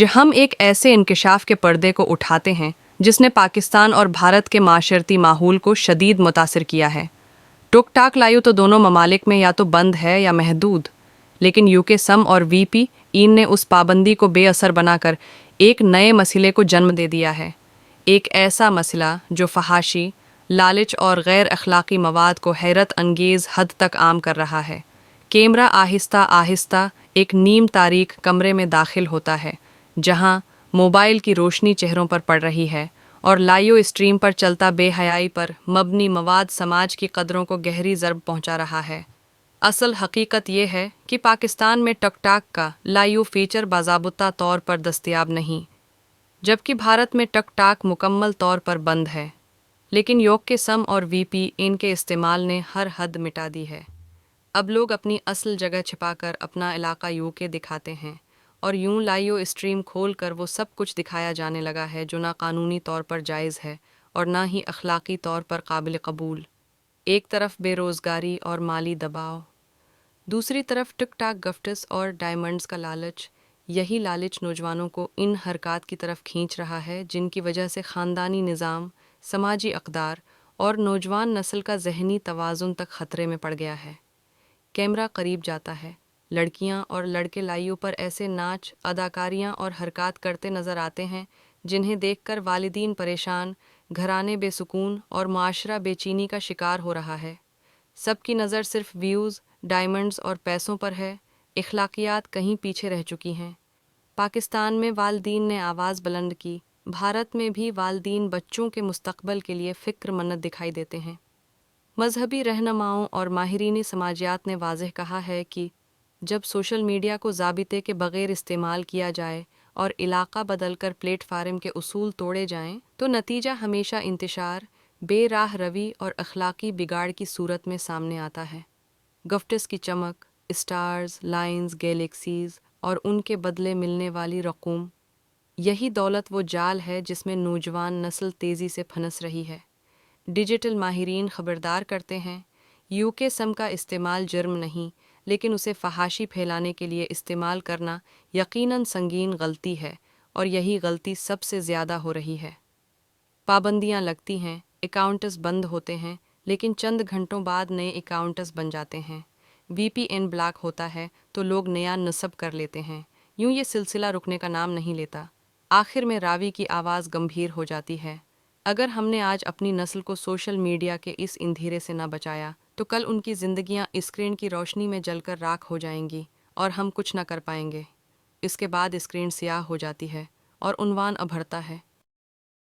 ہم ایک ایسے انکشاف کے پردے کو اٹھاتے ہیں جس نے پاکستان اور بھارت کے معاشرتی ماحول کو شدید متاثر کیا ہے۔ ٹک ٹاک لائیو تو دونوں ممالک میں یا تو بند ہے یا محدود، لیکن یو کے سم اور وی پی این نے اس پابندی کو بے اثر بنا کر ایک نئے مسئلے کو جنم دے دیا ہے، ایک ایسا مسئلہ جو فحاشی، لالچ اور غیر اخلاقی مواد کو حیرت انگیز حد تک عام کر رہا ہے۔ کیمرہ آہستہ آہستہ ایک نیم تاریک کمرے میں داخل ہوتا ہے، جہاں موبائل کی روشنی چہروں پر پڑ رہی ہے اور لائیو اسٹریم پر چلتا بے حیائی پر مبنی مواد سماج کی قدروں کو گہری ضرب پہنچا رہا ہے۔ اصل حقیقت یہ ہے کہ پاکستان میں ٹک ٹاک کا لائیو فیچر باضابطہ طور پر دستیاب نہیں، جبکہ بھارت میں ٹک ٹاک مکمل طور پر بند ہے، لیکن یوگ کے سم اور وی پی ان کے استعمال نے ہر حد مٹا دی ہے۔ اب لوگ اپنی اصل جگہ چھپا کر اپنا علاقہ یو کے دکھاتے ہیں، اور یوں لائیو اسٹریم کھول کر وہ سب کچھ دکھایا جانے لگا ہے جو نہ قانونی طور پر جائز ہے اور نہ ہی اخلاقی طور پر قابل قبول۔ ایک طرف بے روزگاری اور مالی دباؤ، دوسری طرف ٹک ٹاک گفٹس اور ڈائمنڈز کا لالچ۔ یہی لالچ نوجوانوں کو ان حرکات کی طرف کھینچ رہا ہے جن کی وجہ سے خاندانی نظام، سماجی اقدار اور نوجوان نسل کا ذہنی توازن تک خطرے میں پڑ گیا ہے۔ کیمرہ قریب جاتا ہے، لڑکیاں اور لڑکے لائیو پر ایسے ناچ، اداکاریاں اور حرکات کرتے نظر آتے ہیں جنہیں دیکھ کر والدین پریشان، گھرانے بے سکون اور معاشرہ بے چینی کا شکار ہو رہا ہے۔ سب کی نظر صرف ویوز، ڈائمنڈز اور پیسوں پر ہے، اخلاقیات کہیں پیچھے رہ چکی ہیں۔ پاکستان میں والدین نے آواز بلند کی، بھارت میں بھی والدین بچوں کے مستقبل کے لیے فکر مند دکھائی دیتے ہیں۔ مذہبی رہنماؤں اور ماہرین سماجیات نے واضح کہا ہے کہ جب سوشل میڈیا کو ضابطے کے بغیر استعمال کیا جائے اور علاقہ بدل کر پلیٹ فارم کے اصول توڑے جائیں تو نتیجہ ہمیشہ انتشار، بے راہ روی اور اخلاقی بگاڑ کی صورت میں سامنے آتا ہے۔ گفٹس کی چمک، اسٹارز، لائنز، گیلیکسیز اور ان کے بدلے ملنے والی رقوم، یہی دولت وہ جال ہے جس میں نوجوان نسل تیزی سے پھنس رہی ہے۔ ڈیجیٹل ماہرین خبردار کرتے ہیں، یو کے سم کا استعمال جرم نہیں، لیکن اسے فحاشی پھیلانے کے لیے استعمال کرنا یقیناً سنگین غلطی ہے، اور یہی غلطی سب سے زیادہ ہو رہی ہے۔ پابندیاں لگتی ہیں، اکاؤنٹس بند ہوتے ہیں، لیکن چند گھنٹوں بعد نئے اکاؤنٹس بن جاتے ہیں۔ وی پی این بلاک ہوتا ہے تو لوگ نیا نصب کر لیتے ہیں، یوں یہ سلسلہ رکنے کا نام نہیں لیتا۔ آخر میں راوی کی آواز گمبھیر ہو جاتی ہے۔ اگر ہم نے آج اپنی نسل کو سوشل میڈیا کے اس اندھیرے سے نہ بچایا تو کل ان کی زندگیاں اسکرین کی روشنی میں جل کر راکھ ہو جائیں گی اور ہم کچھ نہ کر پائیں گے۔ اس کے بعد اسکرین سیاہ ہو جاتی ہے اور عنوان ابھرتا ہے،